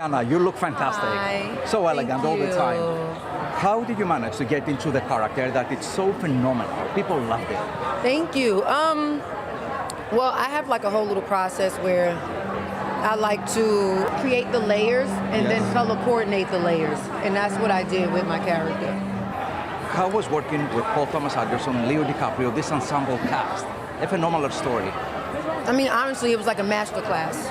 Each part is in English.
Anna, you look fantastic. Hi. So elegant all the Thank time. you. How did you manage to get into the character that it's so phenomenal? People loved it. Thank you. Well, I have like a whole little process where I like to create the layers and then color coordinate the layers. And that's what I did with my character. How was working with Paul Thomas Anderson, Leo DiCaprio, this ensemble cast? A phenomenal story. I mean, honestly, it was like a master class.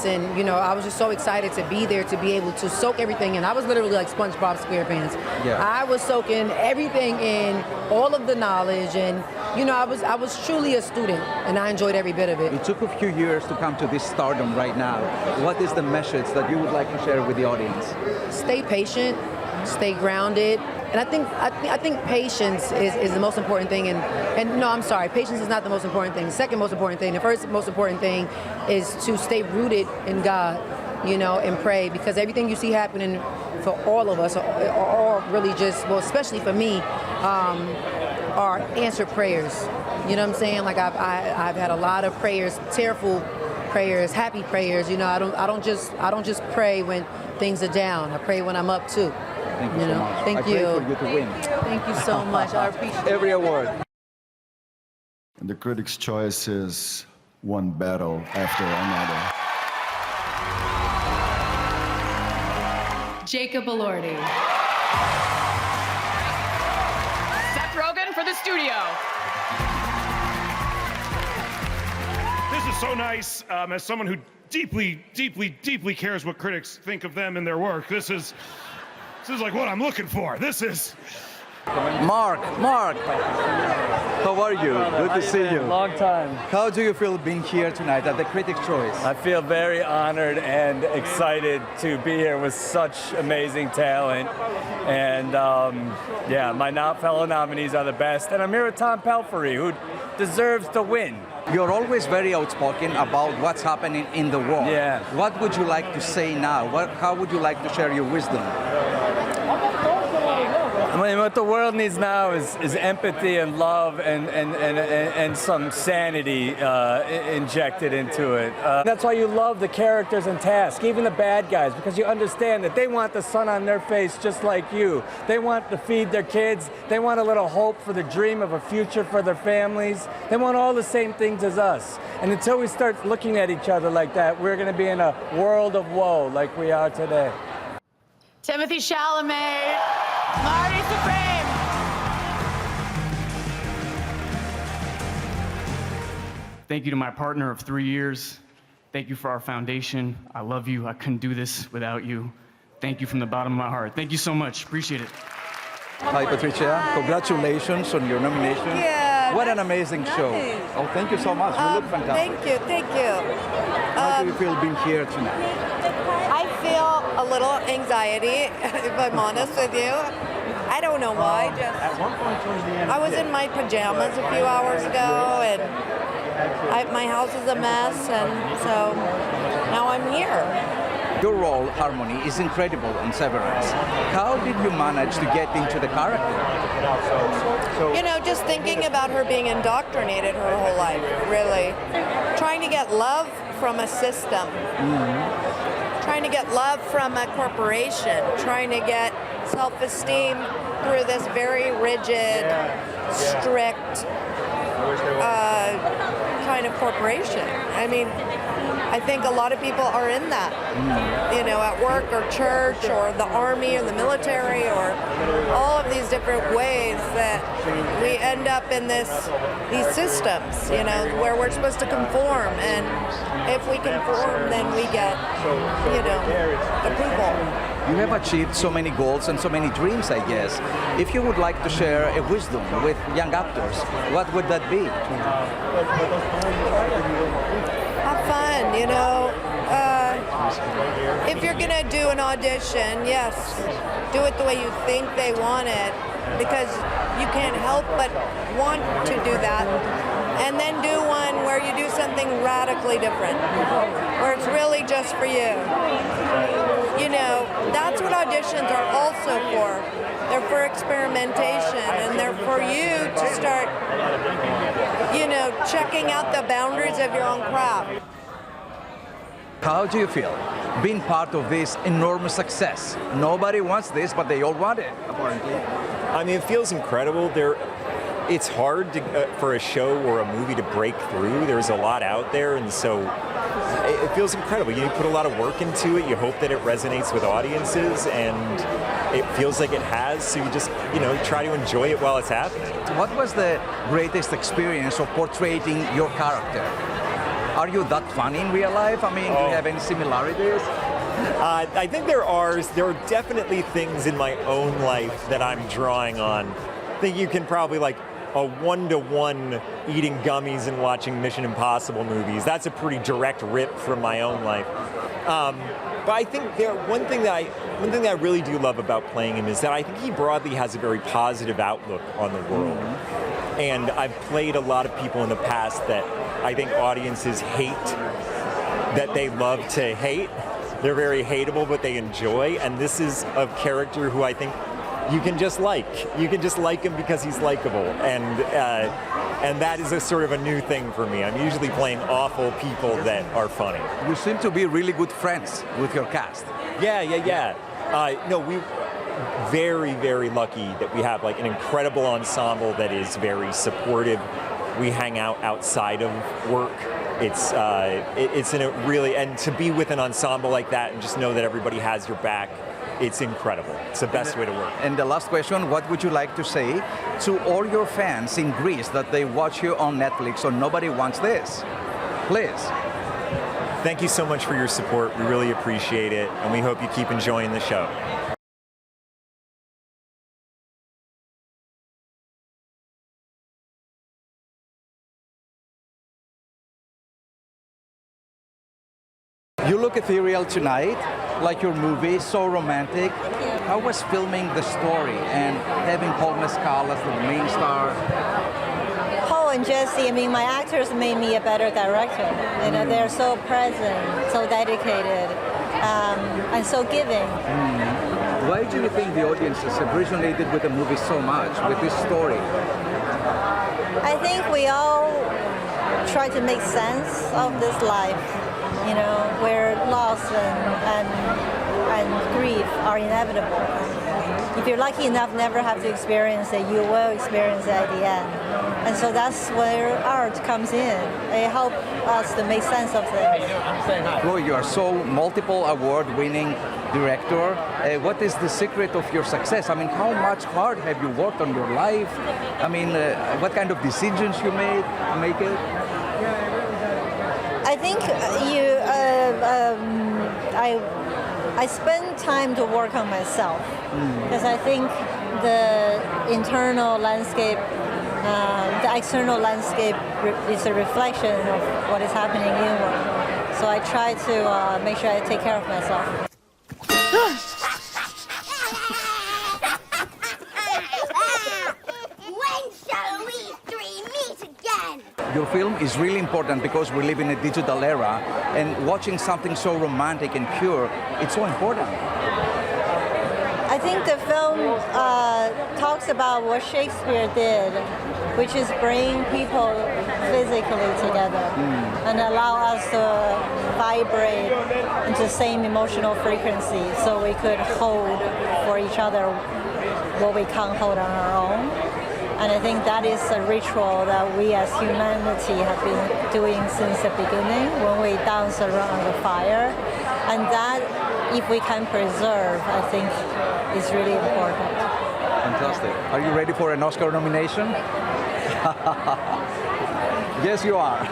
And I was just so excited to be there, to be able to soak everything in. I was literally like SpongeBob SquarePants. Yeah. I was soaking everything in, all of the knowledge, and I was truly a student, and I enjoyed every bit of it. It took a few years to come to this stardom right now. What is the message that you would like to share with the audience? Stay patient, stay grounded, and I think patience is the most important thing. And no, I'm sorry, patience is not the most important thing. The second most important thing, the first most important thing is to stay rooted in God, and pray, because everything you see happening for all of us are all really just, well, especially for me, are answered prayers. You know what I'm saying? Like I've had a lot of prayers, tearful prayers, happy prayers. I don't just pray when things are down. I pray when I'm up too. Thank you so much. Thank I you. pray for you to win. Thank you so much. I appreciate Every award. And the critics' choice is one battle after another. Jacob Elordi. Seth Rogen for the studio. This is so nice. As someone who deeply cares what critics think of them and their work, this is like what I'm looking for. This is... Mark, how are you? Good to see you. Long time. How do you feel being here tonight at the Critics' Choice? I feel very honored and excited to be here with such amazing talent. And my fellow nominees are the best. And I'm here with Tom Pelphrey, who deserves to win. You're always very outspoken about what's happening in the world. Yeah. What would you like to say now? How would you like to share your wisdom? I mean, what the world needs now is empathy and love and some sanity injected into it. That's why you love the characters in Task, even the bad guys, because you understand that they want the sun on their face just like you. They want to feed their kids. They want a little hope for the dream of a future for their families. They want all the same things as us. And until we start looking at each other like that, we're going to be in a world of woe like we are today. Timothy Chalamet. Marty Supreme. Thank you to my partner of 3 years. Thank you for our foundation. I love you. I couldn't do this without you. Thank you from the bottom of my heart. Thank you so much. Appreciate it. Hi, Patricia. Hi. Congratulations on your nomination. Yeah, what an amazing show. Oh, thank you so much. You look fantastic. Thank you. How do you feel being here tonight? I feel a little anxiety, if I'm honest with you. I don't know why. I was in my pajamas a few hours ago, and my house is a mess, and so now I'm here. Your role, Harmony, is incredible on Severance. How did you manage to get into the character? Just thinking about her being indoctrinated her whole life, really. Trying to get love from a system. Trying to get love from a corporation. Trying to get self-esteem through this very rigid, strict kind of corporation. I mean, I think a lot of people are in that, at work or church or the army or the military or all of these different ways that we end up in these systems, where we're supposed to conform. And if we conform, then we get, approval. You have achieved so many goals and so many dreams, I guess. If you would like to share a wisdom with young actors, what would that be? Have fun, if you're gonna do an audition, yes, do it the way you think they want it, because you can't help but want to do that. And then do one where you do something radically different, where it's really just for you. That's what auditions are also for. They're for experimentation, and they're for you to start, checking out the boundaries of your own craft. How do you feel being part of this enormous success? Nobody wants this, but they all want it, apparently. I mean, it feels incredible. It's hard for a show or a movie to break through. There's a lot out there, and so it feels incredible. You put a lot of work into it. You hope that it resonates with audiences, and it feels like it has. So you just, try to enjoy it while it's happening. What was the greatest experience of portraying your character? Are you that funny in real life? I mean, do you have any similarities? I think there are definitely things in my own life that I'm drawing on. I think you can probably a one-to-one eating gummies and watching Mission Impossible movies. That's a pretty direct rip from my own life. But I think one thing that I really do love about playing him is that I think he broadly has a very positive outlook on the world. And I've played a lot of people in the past that I think audiences hate, that they love to hate. They're very hateable, but they enjoy. And this is a character who I think you can just like. You can just like him because he's likable. And that is a sort of a new thing for me. I'm usually playing awful people that are funny. You seem to be really good friends with your cast. Yeah. No, we very, very lucky that we have an incredible ensemble that is very supportive. We hang out outside of work. It's in a really, and to be with an ensemble like that and just know that everybody has your back, it's incredible. It's the best way to work. And the last question, what would you like to say to all your fans in Greece that they watch you on Netflix or Nobody Wants This? Please. Thank you so much for your support. We really appreciate it, and we hope you keep enjoying the show. You look ethereal tonight, like your movie, so romantic. How was filming the story and having Paul Mescal as the main star? Paul and Jesse, my actors made me a better director. They're so present, so dedicated, and so giving. Why do you think the audiences have resonated with the movie so much, with this story? I think we all try to make sense of this life. Where loss and grief are inevitable. If you're lucky enough never have to experience it, you will experience it at the end. And so that's where art comes in. It helps us to make sense of things. Well, you are so multiple award-winning director. What is the secret of your success? How much hard have you worked on your life? What kind of decisions you make it? I think I spend time to work on myself because I think the internal landscape, the external landscape is a reflection of what is happening inward. So I try to make sure I take care of myself. Your film is really important because we live in a digital era, and watching something so romantic and pure, it's so important. I think the film talks about what Shakespeare did, which is bring people physically together and allow us to vibrate into the same emotional frequency so we could hold for each other what we can't hold on our own. And I think that is a ritual that we as humanity have been doing since the beginning when we dance around the fire. And that, if we can preserve, I think is really important. Fantastic. Are you ready for an Oscar nomination? Yes, you are.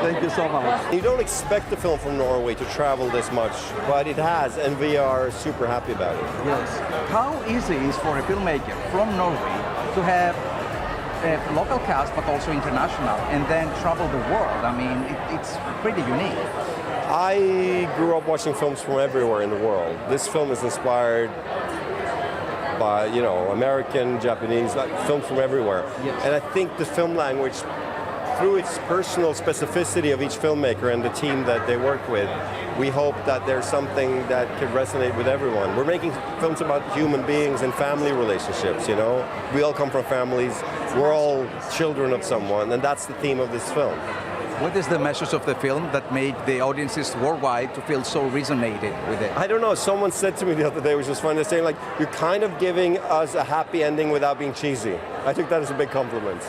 Thank you so much. You don't expect the film from Norway to travel this much, but it has, and we are super happy about it. Yes. How easy is for a filmmaker from Norway to have a local cast, but also international, and then travel the world? It's pretty unique. I grew up watching films from everywhere in the world. This film is inspired by, American, Japanese, films from everywhere. Yes. And I think the film language, through its personal specificity of each filmmaker and the team that they work with, we hope that there's something that could resonate with everyone. We're making films about human beings and family relationships, We all come from families. We're all children of someone, and that's the theme of this film. What is the message of the film that made the audiences worldwide to feel so resonated with it? I don't know, someone said to me the other day, which was funny, they're saying like, you're kind of giving us a happy ending without being cheesy. I think that is a big compliment.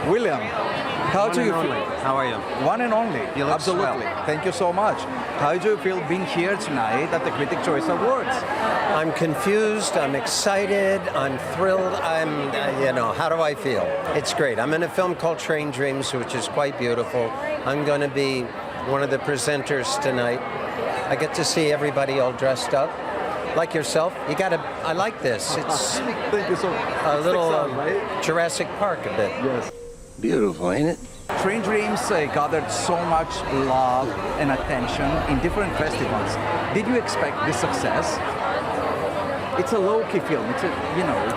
William, how do you feel? How are you? One and only. You look Absolutely. swell. Thank you so much. How do you feel being here tonight at the Critics' Choice Awards? I'm confused, I'm excited, I'm thrilled, how do I feel? It's great. I'm in a film called Train Dreams, which is quite beautiful. I'm going to be one of the presenters tonight. I get to see everybody all dressed up. Like yourself, I like this. It's Thank you so much. a little Jurassic Park a bit. Yes. Beautiful, ain't it? Train Dreams gathered so much love and attention in different festivals. Did you expect this success? It's a low-key film.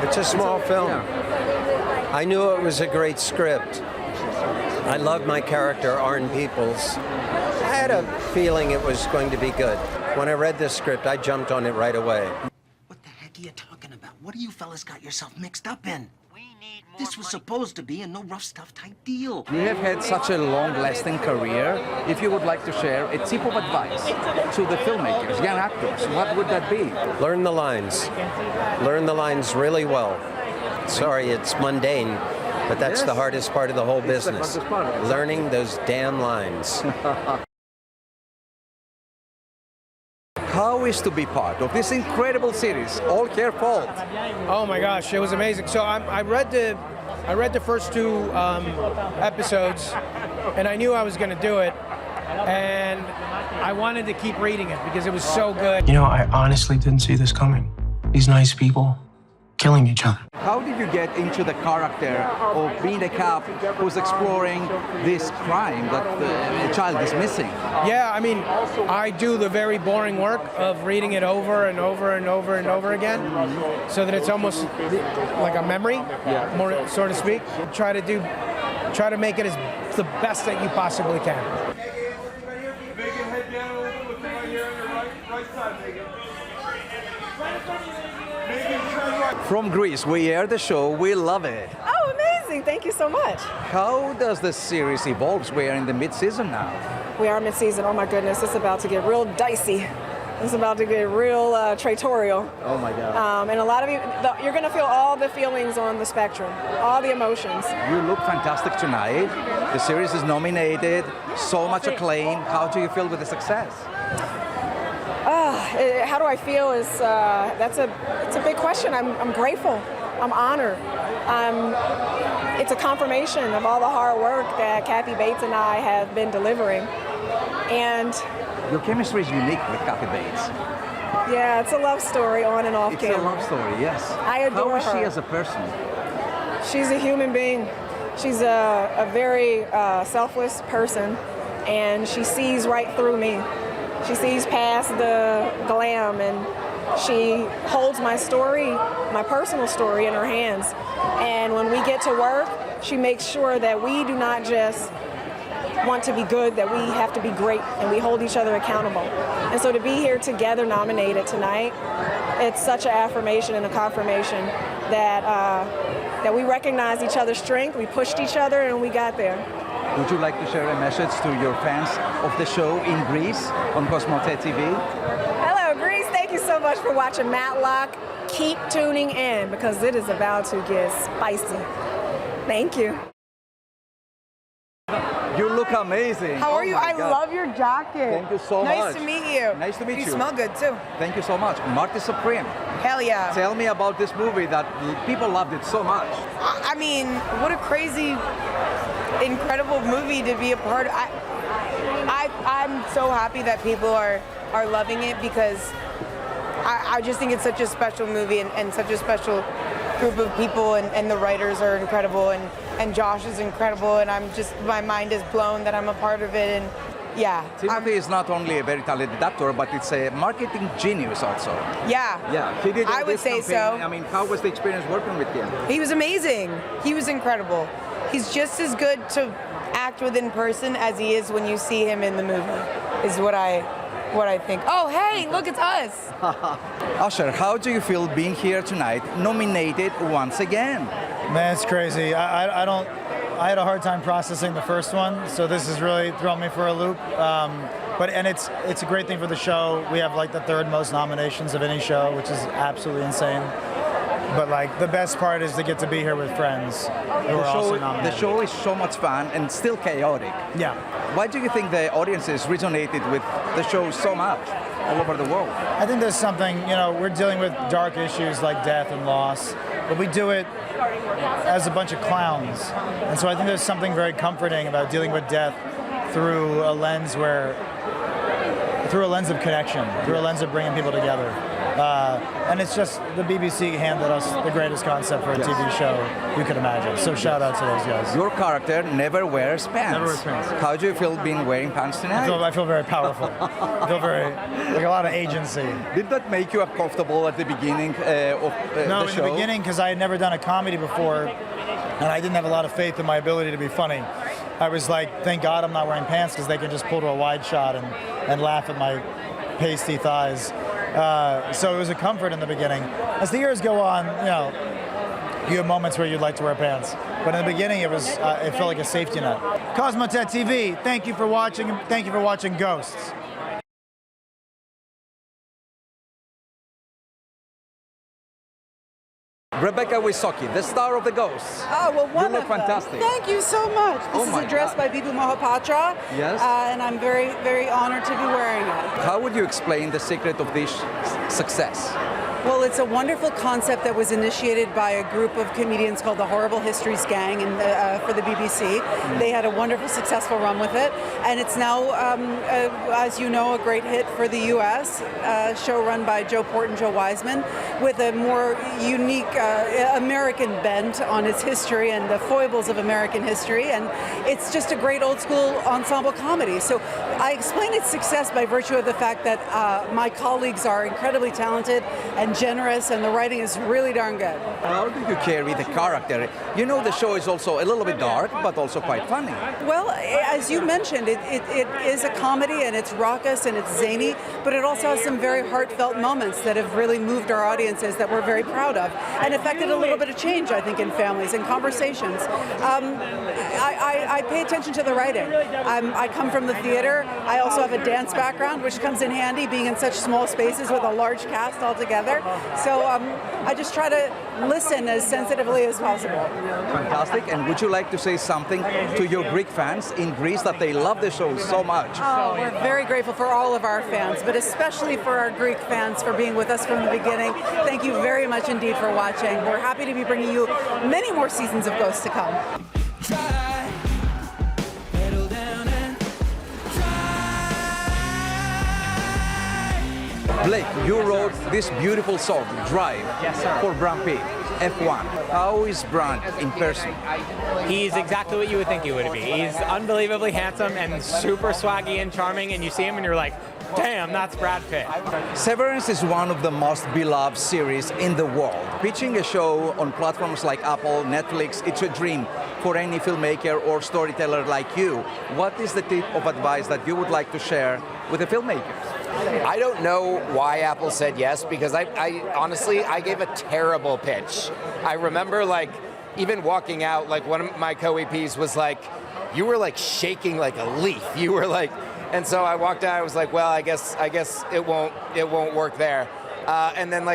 It's a small film. Yeah. I knew it was a great script. I love my character, Arn Peoples. I had a feeling it was going to be good. When I read this script, I jumped on it right away. What the heck are you talking about? What do you fellas got yourself mixed up in? This was supposed to be a no rough stuff type deal. You have had such a long-lasting career. If you would like to share a tip of advice to the filmmakers, young actors, what would that be? Learn the lines. Learn the lines really well. Sorry, it's mundane, but that's the hardest part of the whole business. Learning those damn lines. How is to be part of this incredible series, All Her Fault? Oh my gosh, it was amazing. So I read the first two episodes, and I knew I was going to do it, and I wanted to keep reading it because it was so good. You know, I honestly didn't see this coming. These nice people killing each other. How did you get into the character of being a cop who's exploring this crime that a child is missing? Yeah, I mean, I do the very boring work of reading it over and over and over and over again, so that it's almost like a memory, more so to speak. Try to make it as the best that you possibly can. From Greece, we air the show, we love it. Oh, amazing. Thank you so much. How does the series evolve? We are in the mid-season now. We are mid-season. Oh my goodness, it's about to get real dicey. It's about to get real traitorial. Oh my God. And a lot of you, you're going to feel all the feelings on the spectrum, all the emotions. You look fantastic tonight. The series is nominated, so much acclaim. How do you feel with the success? How do I feel is, it's a big question. I'm grateful. I'm honored. It's a confirmation of all the hard work that Kathy Bates and I have been delivering. And your chemistry is unique with Kathy Bates. Yeah, it's a love story on and off camera. It's a love story, yes. I adore her. How is she as a person? She's a human being. She's a very selfless person, and she sees right through me. She sees past the glam, and she holds my story, my personal story, in her hands. And when we get to work, she makes sure that we do not just want to be good, that we have to be great, and we hold each other accountable. And so to be here together nominated tonight, it's such an affirmation and a confirmation that we recognize each other's strength, we pushed each other, and we got there. Would you like to share a message to your fans of the show in Greece on Cosmote TV? Hello, Greece. Thank you so much for watching Matlock. Keep tuning in because it is about to get spicy. Thank you. You look amazing. How are you? I love your jacket. Thank you so much. Nice to meet you. Nice to meet you. You smell good too. Thank you so much. Marty Supreme. Hell yeah. Tell me about this movie that people loved it so much. I mean, what a crazy, incredible movie to be a part of. I'm so happy that people are loving it because I just think it's such a special movie and such a special group of people, and the writers are incredible, and Josh is incredible, and my mind is blown that I'm a part of it, and yeah. Timothy is not only a very talented actor, but it's a marketing genius also. Yeah. Yeah, he did. I would say campaign. so. I mean, how was the experience working with him? He was amazing. He was incredible. He's just as good to act with in person as he is when you see him in the movie, is what I what I think. Oh, hey, look, it's us. Usher, how do you feel being here tonight, nominated once again? Man, it's crazy. I had a hard time processing the first one, so this has really thrown me for a loop. And it's a great thing for the show. We have like the third most nominations of any show, which is absolutely insane. But like the best part is to get to be here with friends who are also nominated. The show is so much fun and still chaotic. Yeah. Why do you think the audiences resonated with the show so much all over the world? I think there's something, we're dealing with dark issues like death and loss, but we do it as a bunch of clowns. And so I think there's something very comforting about dealing with death through a lens of connection, through a lens of bringing people together. And it's just the BBC handed us the greatest concept for a TV show you could imagine. So shout out to those guys. Your character never wears pants. Never wears pants. How do you feel being wearing pants tonight? I feel very powerful. I feel very, like a lot of agency. Did that make you uncomfortable at the beginning of the No, show? in the beginning, because I had never done a comedy before, and I didn't have a lot of faith in my ability to be funny. I was like, thank God I'm not wearing pants, because they can just pull to a wide shot and laugh at my pasty thighs. So it was a comfort in the beginning. As the years go on, you have moments where you'd like to wear pants. But in the beginning, it felt like a safety net. Cosmotet TV, thank you for watching, and thank you for watching Ghosts. Rebecca Wysocki, the star of The Ghosts. Oh, well, you one look of them. fantastic. Thank you so much. This is a dress by Bibu Mohapatra. Yes. And I'm very, very honored to be wearing it. How would you explain the secret of this success? Well, it's a wonderful concept that was initiated by a group of comedians called the Horrible Histories Gang for the BBC. They had a wonderful, successful run with it. And it's now, as you know, a great hit for the U.S., show run by Joe Port and Joe Wiseman, with a more unique American bent on its history and the foibles of American history. And it's just a great old school ensemble comedy. So I explain its success by virtue of the fact that my colleagues are incredibly talented and generous, and the writing is really darn good. How do you carry the character? You know, the show is also a little bit dark, but also quite funny. Well, as you mentioned, it is a comedy, and it's raucous and it's zany, but it also has some very heartfelt moments that have really moved our audiences that we're very proud of, and affected a little bit of change, I think, in families and conversations. I pay attention to the writing. I come from the theater. I also have a dance background, which comes in handy being in such small spaces with a large cast all together. So I just try to listen as sensitively as possible. Fantastic. And would you like to say something to your Greek fans in Greece that they love the show so much? Oh, we're very grateful for all of our fans, but especially for our Greek fans for being with us from the beginning. Thank you very much indeed for watching. We're happy to be bringing you many more seasons of Ghosts to come. Blake, you wrote this beautiful song, Drive, for Brad Pitt, F1. How is Brad in person? He's exactly what you would think he would be. He's unbelievably handsome and super swaggy and charming, and you see him and you're like, damn, that's Brad Pitt. Severance is one of the most beloved series in the world. Pitching a show on platforms like Apple, Netflix, it's a dream for any filmmaker or storyteller like you. What is the tip of advice that you would like to share with the filmmakers? I don't know why Apple said yes, because I honestly, I gave a terrible pitch. I remember even walking out, one of my co-EPs was like, you were shaking like a leaf. You were and so I walked out, I was like, well, I guess it won't work there. And then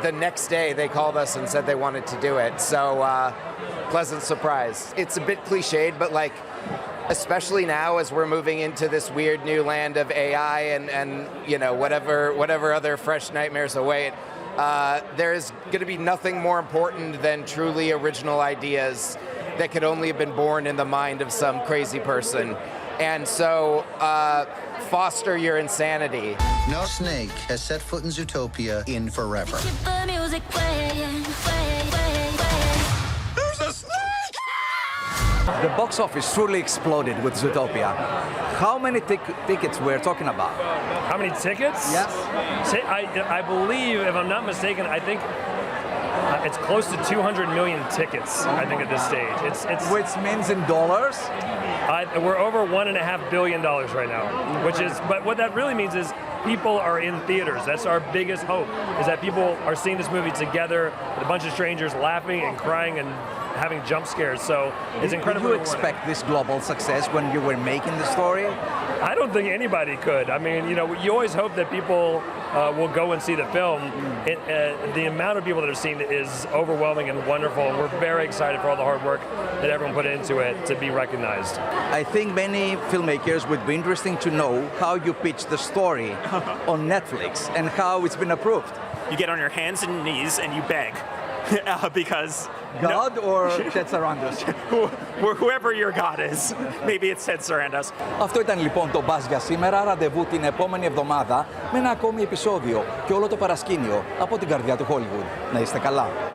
the next day they called us and said they wanted to do it. So pleasant surprise. It's a bit cliched, but especially now as we're moving into this weird new land of AI and whatever other fresh nightmares await, there's going to be nothing more important than truly original ideas that could only have been born in the mind of some crazy person. And so foster your insanity. No snake has set foot in Zootopia in forever. There's a snake! The box office truly exploded with Zootopia. How many tickets we're talking about? How many tickets? Yes. I believe, if I'm not mistaken, I think it's close to 200 million tickets, I think, at this stage. It's which means in dollars? We're over $1.5 billion right now, but what that really means is people are in theaters. That's our biggest hope, is that people are seeing this movie together with a bunch of strangers laughing and crying and having jump scares. So it's incredibly Did you expect this global success when you were making the story? I don't think anybody could. I mean, you know, you always hope that people will go and see the film. The amount of people that have seen it is overwhelming and wonderful, and we're very excited for all the hard work that everyone put into it to be recognized. I think many filmmakers would be interesting to know how you pitch the story on Netflix and how it's been approved. You get on your hands and knees and you beg. Because God or Ted Sarandos? Whoever your God is. Maybe it's Ted Sarandos. Αυτό ήταν λοιπόν το Buzz για σήμερα. Ραντεβού την επόμενη εβδομάδα με ένα ακόμη επεισόδιο και όλο το παρασκήνιο από την καρδιά του Hollywood. Να είστε καλά.